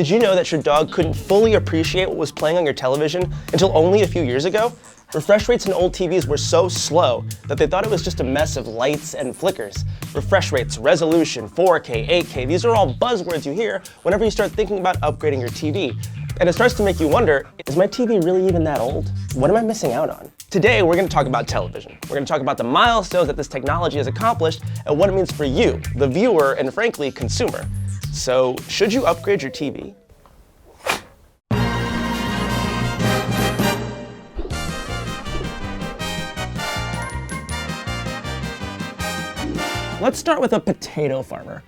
Did you know that your dog couldn't fully appreciate what was playing on your television until only a few years ago? Refresh rates in old TVs were so slow that they thought it was just a mess of lights and flickers. Refresh rates, resolution, 4K, 8K, these are all buzzwords you hear whenever you start thinking about upgrading your TV. And it starts to make you wonder, is my TV really even that old? What am I missing out on? Today, we're going to talk about television. We're going to talk about the milestones that this technology has accomplished and what it means for you, the viewer, and frankly, consumer. So, should you upgrade your TV? Let's start with a potato farmer,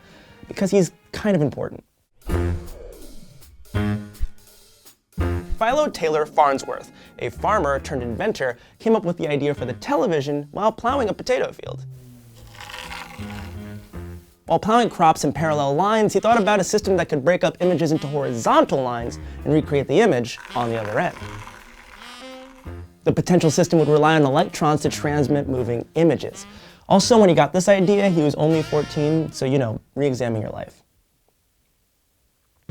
because he's kind of important. Philo Taylor Farnsworth, a farmer turned inventor, came up with the idea for the television while plowing a potato field. While plowing crops in parallel lines, he thought about a system that could break up images into horizontal lines and recreate the image on the other end. The potential system would rely on electrons to transmit moving images. Also, when he got this idea, he was only 14, so re-examine your life.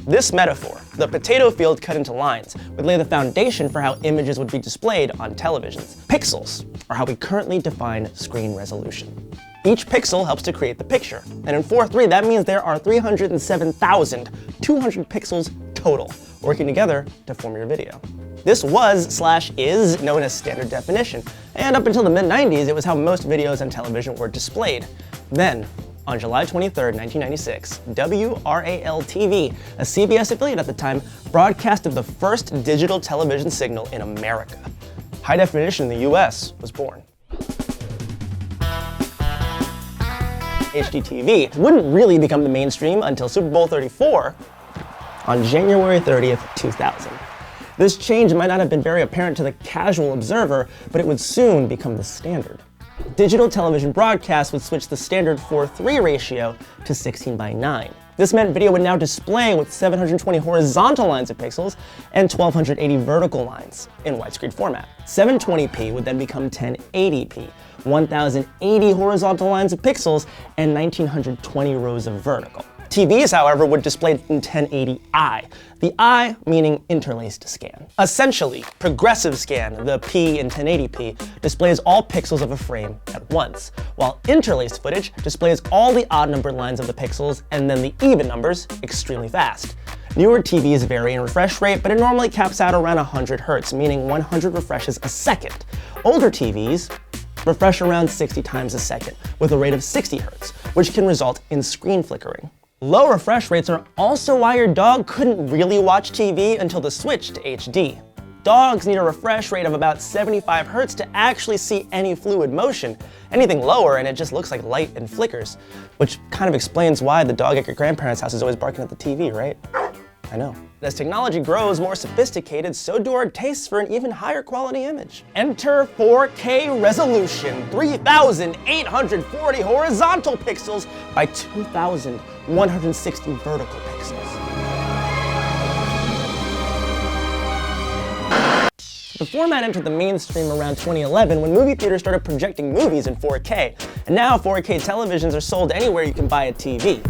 This metaphor, the potato field cut into lines, would lay the foundation for how images would be displayed on televisions. Pixels are how we currently define screen resolution. Each pixel helps to create the picture, and in 4.3 that means there are 307,200 pixels total, working together to form your video. This was/is known as standard definition, and up until the mid-90s, it was how most videos on television were displayed. Then, on July 23rd, 1996, WRAL TV, a CBS affiliate at the time, broadcasted the first digital television signal in America. High definition in the US was born. HDTV wouldn't really become the mainstream until Super Bowl 34 on January 30th, 2000. This change might not have been very apparent to the casual observer, but it would soon become the standard. Digital television broadcasts would switch the standard 4:3 ratio to 16:9. This meant video would now display with 720 horizontal lines of pixels and 1280 vertical lines in widescreen format. 720p would then become 1080p, 1080 horizontal lines of pixels, and 1920 rows of vertical. TVs, however, would display in 1080i, the I meaning interlaced scan. Essentially, progressive scan, the P in 1080p, displays all pixels of a frame at once, while interlaced footage displays all the odd numbered lines of the pixels and then the even numbers extremely fast. Newer TVs vary in refresh rate, but it normally caps out around 100 Hz, meaning 100 refreshes a second. Older TVs refresh around 60 times a second, with a rate of 60 Hz, which can result in screen flickering. Low refresh rates are also why your dog couldn't really watch TV until the switch to HD. Dogs need a refresh rate of about 75 Hz to actually see any fluid motion. Anything lower and it just looks like light and flickers, which kind of explains why the dog at your grandparents' house is always barking at the TV, right? I know. As technology grows more sophisticated, so do our tastes for an even higher quality image. Enter 4K resolution, 3,840 horizontal pixels by 2,160 vertical pixels. The format entered the mainstream around 2011 when movie theaters started projecting movies in 4K, and now 4K televisions are sold anywhere you can buy a TV.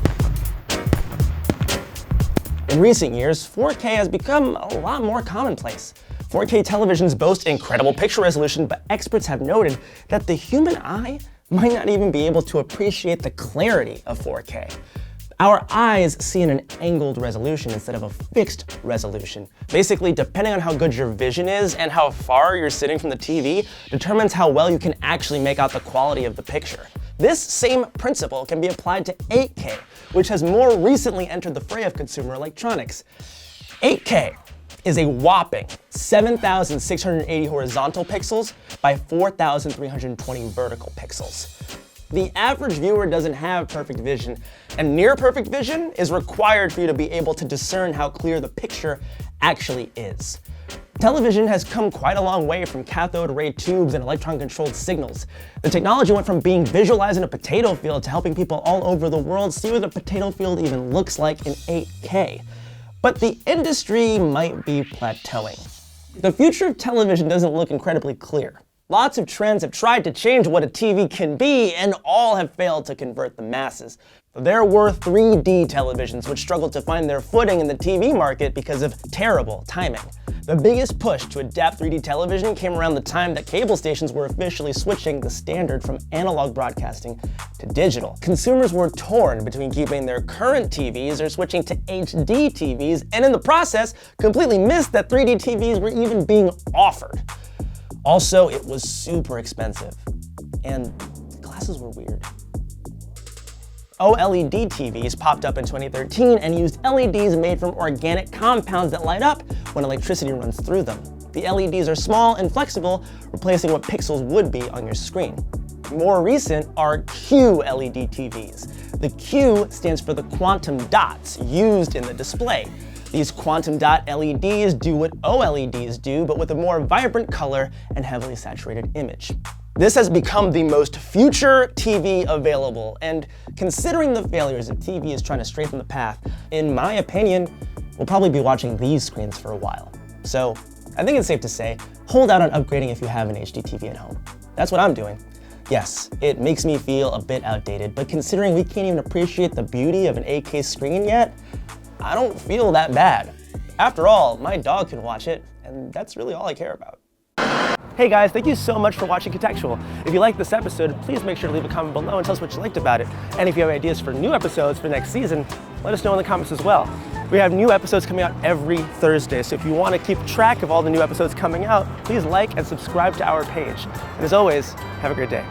In recent years, 4K has become a lot more commonplace. 4K televisions boast incredible picture resolution, but experts have noted that the human eye might not even be able to appreciate the clarity of 4K. Our eyes see in an angled resolution instead of a fixed resolution. Basically, depending on how good your vision is and how far you're sitting from the TV, determines how well you can actually make out the quality of the picture. This same principle can be applied to 8K, which has more recently entered the fray of consumer electronics. 8K is a whopping 7,680 horizontal pixels by 4,320 vertical pixels. The average viewer doesn't have perfect vision, and near perfect vision is required for you to be able to discern how clear the picture actually is. Television has come quite a long way from cathode ray tubes and electron-controlled signals. The technology went from being visualized in a potato field to helping people all over the world see what a potato field even looks like in 8K. But the industry might be plateauing. The future of television doesn't look incredibly clear. Lots of trends have tried to change what a TV can be, and all have failed to convert the masses. There were 3D televisions which struggled to find their footing in the TV market because of terrible timing. The biggest push to adapt 3D television came around the time that cable stations were officially switching the standard from analog broadcasting to digital. Consumers were torn between keeping their current TVs or switching to HD TVs, and in the process, completely missed that 3D TVs were even being offered. Also, it was super expensive, and the glasses were weird. OLED TVs popped up in 2013 and used LEDs made from organic compounds that light up when electricity runs through them. The LEDs are small and flexible, replacing what pixels would be on your screen. More recent are QLED TVs. The Q stands for the quantum dots used in the display. These quantum dot LEDs do what OLEDs do, but with a more vibrant color and heavily saturated image. This has become the most future TV available, and considering the failures of TVs trying to straighten the path, in my opinion, we'll probably be watching these screens for a while. So I think it's safe to say, hold out on upgrading if you have an HD TV at home. That's what I'm doing. Yes, it makes me feel a bit outdated, but considering we can't even appreciate the beauty of an 8K screen yet, I don't feel that bad. After all, my dog can watch it, and that's really all I care about. Hey guys, thank you so much for watching ConTECHtual. If you liked this episode, please make sure to leave a comment below and tell us what you liked about it. And if you have ideas for new episodes for next season, let us know in the comments as well. We have new episodes coming out every Thursday, so if you want to keep track of all the new episodes coming out, please like and subscribe to our page. And as always, have a great day.